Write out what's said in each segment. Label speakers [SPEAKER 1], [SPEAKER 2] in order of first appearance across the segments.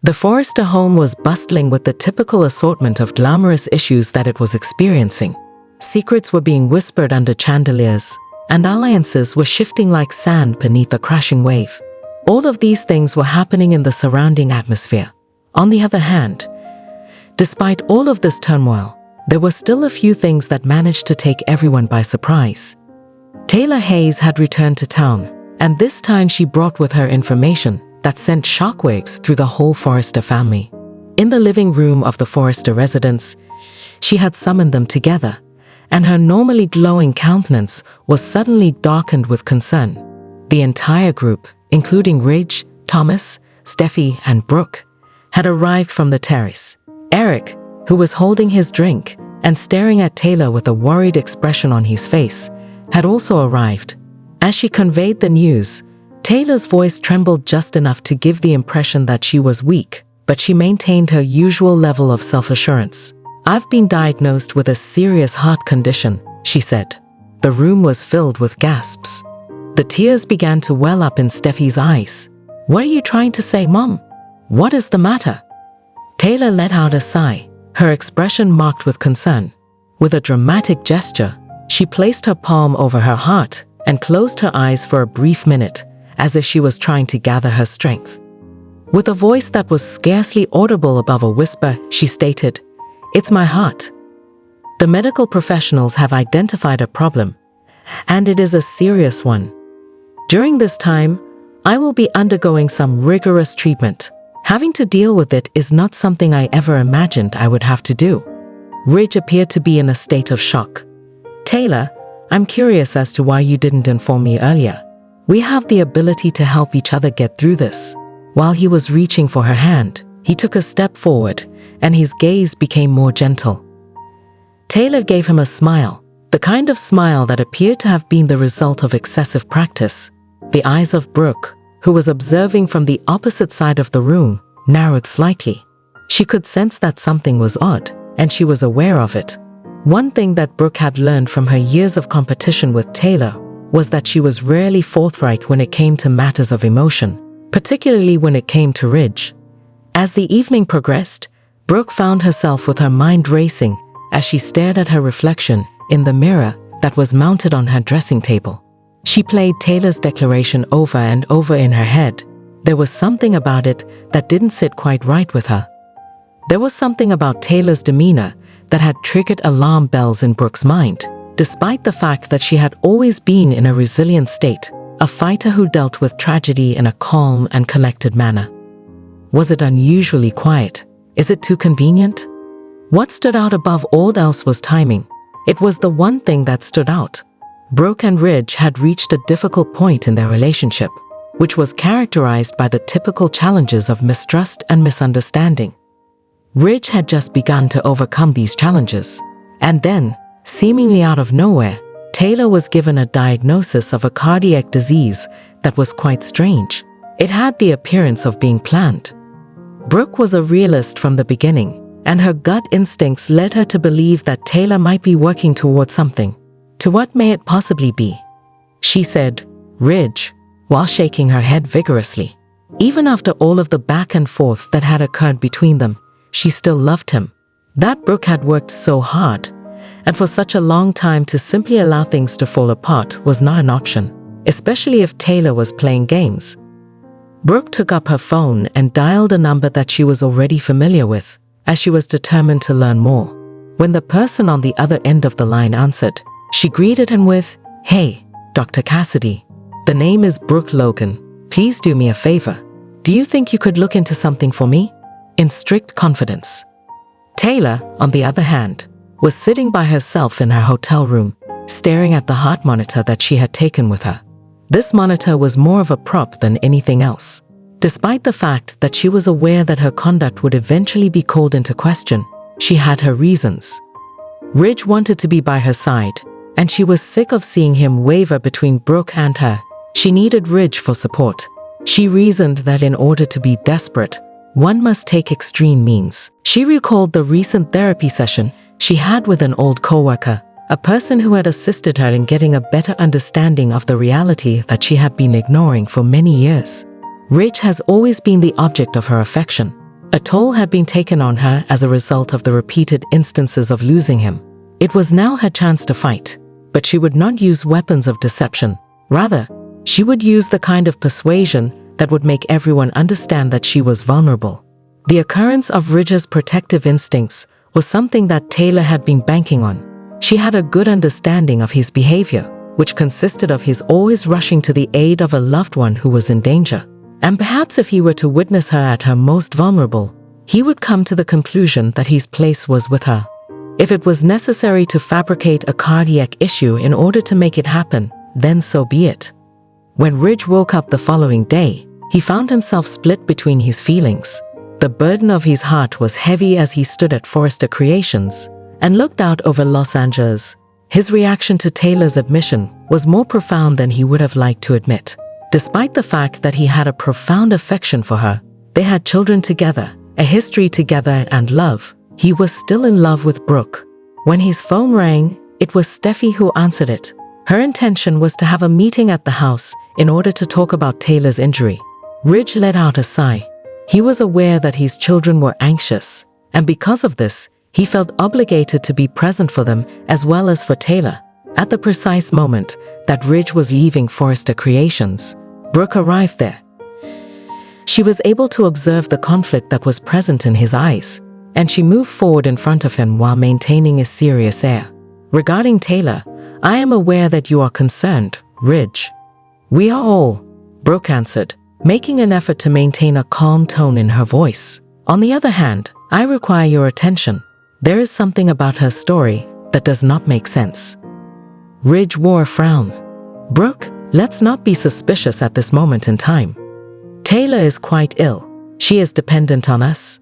[SPEAKER 1] The Forrester home was bustling with the typical assortment of glamorous issues that it was experiencing. Secrets were being whispered under chandeliers, and alliances were shifting like sand beneath a crashing wave. All of these things were happening in the surrounding atmosphere. On the other hand, despite all of this turmoil, there were still a few things that managed to take everyone by surprise. Taylor Hayes had returned to town, and this time she brought with her information that sent shockwaves through the whole Forrester family. In the living room of the Forrester residence, she had summoned them together, and her normally glowing countenance was suddenly darkened with concern. The entire group, including Ridge, Thomas, Steffi, and Brooke, had arrived from the terrace. Eric, who was holding his drink and staring at Taylor with a worried expression on his face, had also arrived. As she conveyed the news, Taylor's voice trembled just enough to give the impression that she was weak, but she maintained her usual level of self-assurance. "I've been diagnosed with a serious heart condition," she said. The room was filled with gasps. The tears began to well up in Steffi's eyes. "What are you trying to say, Mom? What is the matter?" Taylor let out a sigh, her expression marked with concern. With a dramatic gesture, she placed her palm over her heart and closed her eyes for a brief minute, as if she was trying to gather her strength. With a voice that was scarcely audible above a whisper, she stated, "It's my heart. The medical professionals have identified a problem, and it is a serious one. During this time, I will be undergoing some rigorous treatment. Having to deal with it is not something I ever imagined I would have to do." Ridge appeared to be in a state of shock. "Taylor, I'm curious as to why you didn't inform me earlier. We have the ability to help each other get through this." While he was reaching for her hand, he took a step forward, and his gaze became more gentle. Taylor gave him a smile, the kind of smile that appeared to have been the result of excessive practice. The eyes of Brooke, who was observing from the opposite side of the room, narrowed slightly. She could sense that something was odd, and she was aware of it. One thing that Brooke had learned from her years of competition with Taylor was that she was rarely forthright when it came to matters of emotion, particularly when it came to Ridge. As the evening progressed, Brooke found herself with her mind racing as she stared at her reflection in the mirror that was mounted on her dressing table. She played Taylor's declaration over and over in her head. There was something about it that didn't sit quite right with her. There was something about Taylor's demeanor that had triggered alarm bells in Brooke's mind, despite the fact that she had always been in a resilient state, a fighter who dealt with tragedy in a calm and collected manner. Was it unusually quiet? Is it too convenient? What stood out above all else was timing. It was the one thing that stood out. Brooke and Ridge had reached a difficult point in their relationship, which was characterized by the typical challenges of mistrust and misunderstanding. Ridge had just begun to overcome these challenges, and then, seemingly out of nowhere, Taylor was given a diagnosis of a cardiac disease that was quite strange. It had the appearance of being planned. Brooke was a realist from the beginning, and her gut instincts led her to believe that Taylor might be working towards something. To what may it possibly be? She said, "Ridge," while shaking her head vigorously. Even after all of the back and forth that had occurred between them, she still loved him. That Brooke had worked so hard, and for such a long time to simply allow things to fall apart was not an option, especially if Taylor was playing games. Brooke took up her phone and dialed a number that she was already familiar with, as she was determined to learn more. When the person on the other end of the line answered, she greeted him with, "Hey, Dr. Cassidy. The name is Brooke Logan. Please do me a favor. Do you think you could look into something for me?" In strict confidence. Taylor, on the other hand, was sitting by herself in her hotel room, staring at the heart monitor that she had taken with her. This monitor was more of a prop than anything else. Despite the fact that she was aware that her conduct would eventually be called into question, she had her reasons. Ridge wanted to be by her side, and she was sick of seeing him waver between Brooke and her. She needed Ridge for support. She reasoned that in order to be desperate, one must take extreme means. She recalled the recent therapy session she had with an old coworker, a person who had assisted her in getting a better understanding of the reality that she had been ignoring for many years. Ridge has always been the object of her affection, A toll had been taken on her as a result of the repeated instances of losing him. It was now her chance to fight, but she would not use weapons of deception. Rather, she would use the kind of persuasion that would make everyone understand that she was vulnerable. The occurrence of Ridge's protective instincts was something that Taylor had been banking on. She had a good understanding of his behavior, which consisted of his always rushing to the aid of a loved one who was in danger. And perhaps if he were to witness her at her most vulnerable, he would come to the conclusion that his place was with her. If it was necessary to fabricate a cardiac issue in order to make it happen, then so be it. When Ridge woke up the following day, he found himself split between his feelings. The burden of his heart was heavy as he stood at Forrester Creations and looked out over Los Angeles. His reaction to Taylor's admission was more profound than he would have liked to admit. Despite the fact that he had a profound affection for her, they had children together, a history together and love, he was still in love with Brooke. When his phone rang, it was Steffi who answered it. Her intention was to have a meeting at the house in order to talk about Taylor's injury. Ridge let out a sigh. He was aware that his children were anxious, and because of this, he felt obligated to be present for them as well as for Taylor. At the precise moment that Ridge was leaving Forrester Creations, Brooke arrived there. She was able to observe the conflict that was present in his eyes, and she moved forward in front of him while maintaining a serious air. Regarding Taylor, I am aware that you are concerned, Ridge. We are all, Brooke answered, making an effort to maintain a calm tone in her voice. On the other hand, I require your attention. There is something about her story that does not make sense. Ridge wore a frown. Brooke, let's not be suspicious at this moment in time. Taylor is quite ill. She is dependent on us.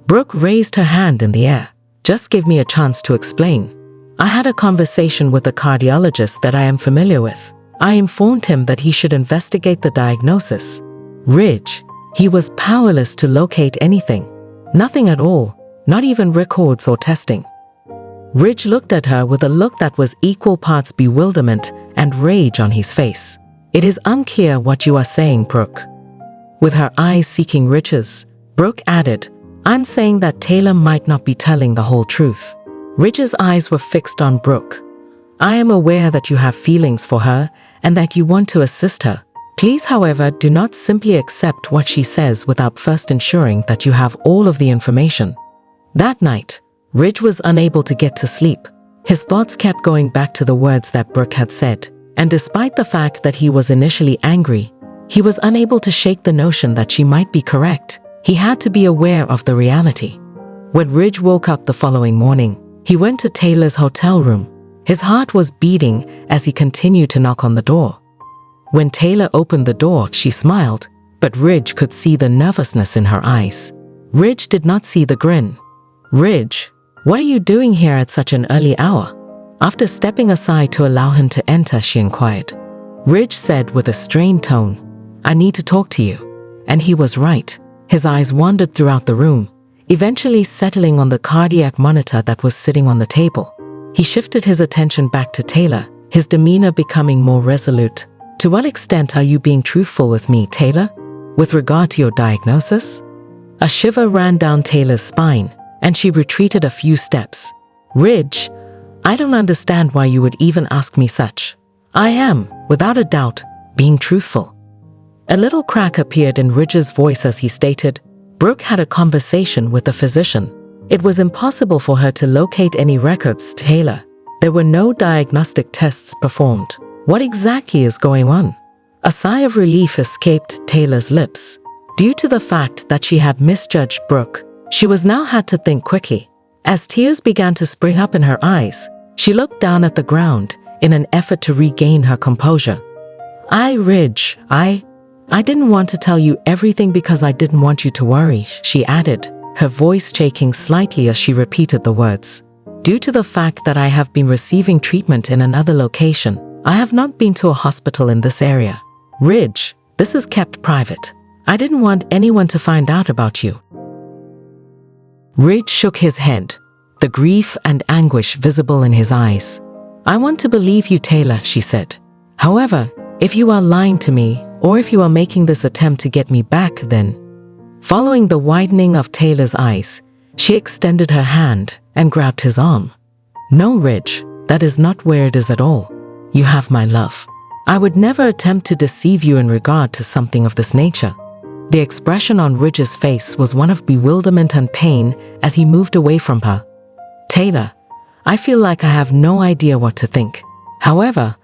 [SPEAKER 1] Brooke raised her hand in the air. Just give me a chance to explain. I had a conversation with a cardiologist that I am familiar with. I informed him that he should investigate the diagnosis. Ridge, he was powerless to locate anything. Nothing at all, not even records or testing. Ridge looked at her with a look that was equal parts bewilderment and rage on his face. It is unclear what you are saying, Brooke. With her eyes seeking Ridge's, Brooke added, I'm saying that Taylor might not be telling the whole truth. Ridge's eyes were fixed on Brooke. I am aware that you have feelings for her and that you want to assist her. Please, however, do not simply accept what she says without first ensuring that you have all of the information. That night, Ridge was unable to get to sleep. His thoughts kept going back to the words that Brooke had said, and despite the fact that he was initially angry, he was unable to shake the notion that she might be correct. He had to be aware of the reality. When Ridge woke up the following morning, he went to Taylor's hotel room. His heart was beating as he continued to knock on the door. When Taylor opened the door, she smiled, but Ridge could see the nervousness in her eyes. Ridge did not see the grin. Ridge, what are you doing here at such an early hour? After stepping aside to allow him to enter, she inquired. Ridge said with a strained tone, I need to talk to you. And he was right. His eyes wandered throughout the room, eventually settling on the cardiac monitor that was sitting on the table. He shifted his attention back to Taylor, his demeanor becoming more resolute. To what extent are you being truthful with me, Taylor? With regard to your diagnosis? A shiver ran down Taylor's spine, and she retreated a few steps. Ridge, I don't understand why you would even ask me such. I am, without a doubt, being truthful. A little crack appeared in Ridge's voice as he stated, Brooke had a conversation with the physician. It was impossible for her to locate any records, Taylor. There were no diagnostic tests performed. What exactly is going on? A sigh of relief escaped Taylor's lips. Due to the fact that she had misjudged Brooke, she was now had to think quickly. As tears began to spring up in her eyes, she looked down at the ground in an effort to regain her composure. Ridge, I didn't want to tell you everything because I didn't want you to worry, she added, her voice shaking slightly as she repeated the words. Due to the fact that I have been receiving treatment in another location, I have not been to a hospital in this area. Ridge, this is kept private. I didn't want anyone to find out about you. Ridge shook his head, the grief and anguish visible in his eyes. I want to believe you, Taylor, she said. However, if you are lying to me, or if you are making this attempt to get me back, then Following the widening of Taylor's eyes, she extended her hand and grabbed his arm. "No, Ridge, that is not where it is at all. You have my love. I would never attempt to deceive you in regard to something of this nature." The expression on Ridge's face was one of bewilderment and pain as he moved away from her. "Taylor, I feel like I have no idea what to think. However,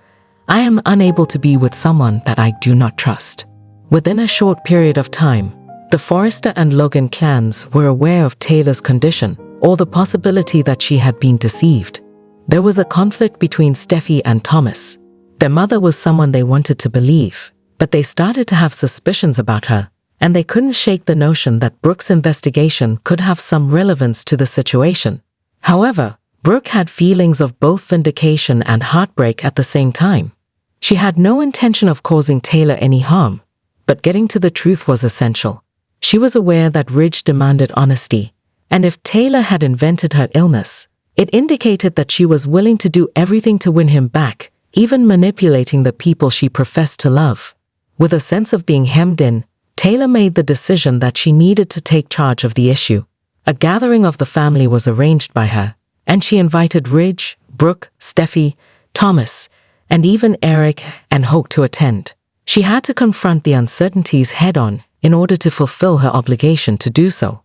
[SPEAKER 1] I am unable to be with someone that I do not trust." Within a short period of time, the Forrester and Logan clans were aware of Taylor's condition or the possibility that she had been deceived. There was a conflict between Steffi and Thomas. Their mother was someone they wanted to believe, but they started to have suspicions about her, and they couldn't shake the notion that Brooke's investigation could have some relevance to the situation. However, Brooke had feelings of both vindication and heartbreak at the same time. She had no intention of causing Taylor any harm, but getting to the truth was essential. She was aware that Ridge demanded honesty, and if Taylor had invented her illness, it indicated that she was willing to do everything to win him back, even manipulating the people she professed to love. With a sense of being hemmed in, Taylor made the decision that she needed to take charge of the issue. A gathering of the family was arranged by her, and she invited Ridge, Brooke, Steffi, Thomas, and even Eric and Hope to attend. She had to confront the uncertainties head-on in order to fulfill her obligation to do so.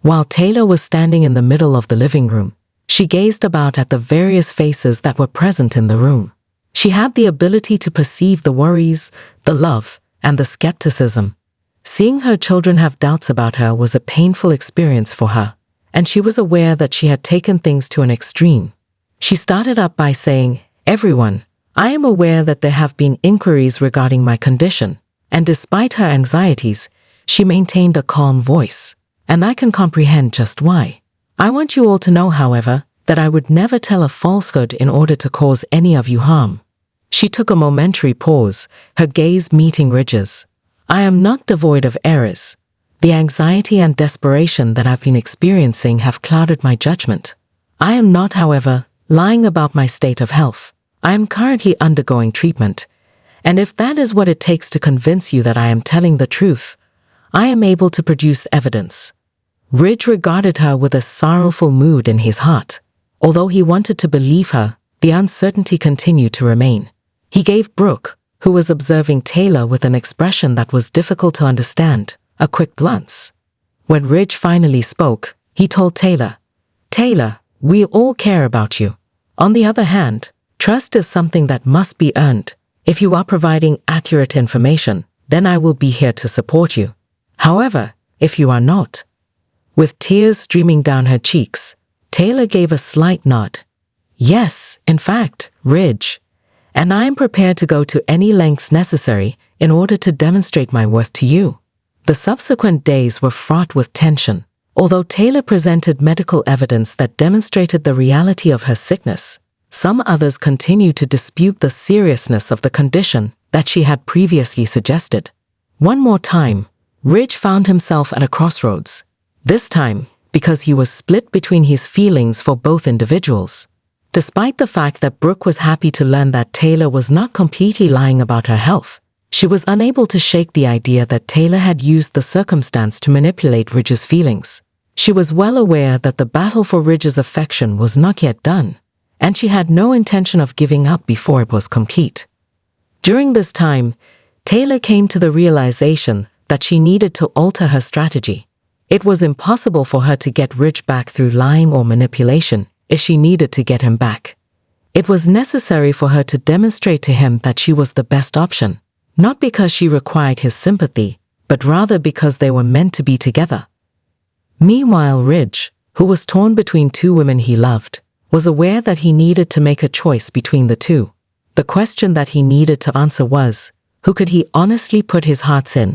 [SPEAKER 1] While Taylor was standing in the middle of the living room, she gazed about at the various faces that were present in the room. She had the ability to perceive the worries, the love, and the skepticism. Seeing her children have doubts about her was a painful experience for her, and she was aware that she had taken things to an extreme. She started up by saying, "Everyone, I am aware that there have been inquiries regarding my condition," and despite her anxieties, she maintained a calm voice. "And I can comprehend just why. I want you all to know, however, that I would never tell a falsehood in order to cause any of you harm." She took a momentary pause, her gaze meeting Ridge's. "I am not devoid of errors. The anxiety and desperation that I've been experiencing have clouded my judgment. I am not, however, lying about my state of health. I am currently undergoing treatment, and if that is what it takes to convince you that I am telling the truth, I am able to produce evidence." Ridge regarded her with a sorrowful mood in his heart. Although he wanted to believe her, the uncertainty continued to remain. He gave Brooke, who was observing Taylor with an expression that was difficult to understand, a quick glance. When Ridge finally spoke, he told Taylor, "Taylor, we all care about you. On the other hand, trust is something that must be earned. If you are providing accurate information, then I will be here to support you. However, if you are not..." With tears streaming down her cheeks, Taylor gave a slight nod. "Yes, in fact, Ridge. And I am prepared to go to any lengths necessary in order to demonstrate my worth to you." The subsequent days were fraught with tension. Although Taylor presented medical evidence that demonstrated the reality of her sickness, some others continued to dispute the seriousness of the condition that she had previously suggested. One more time, Ridge found himself at a crossroads. This time, because he was split between his feelings for both individuals. Despite the fact that Brooke was happy to learn that Taylor was not completely lying about her health, she was unable to shake the idea that Taylor had used the circumstance to manipulate Ridge's feelings. She was well aware that the battle for Ridge's affection was not yet done, and she had no intention of giving up before it was complete. During this time, Taylor came to the realization that she needed to alter her strategy. It was impossible for her to get Ridge back through lying or manipulation if she needed to get him back. It was necessary for her to demonstrate to him that she was the best option, not because she required his sympathy, but rather because they were meant to be together. Meanwhile, Ridge, who was torn between two women he loved, was aware that he needed to make a choice between the two. The question that he needed to answer was, who could he honestly put his heart in?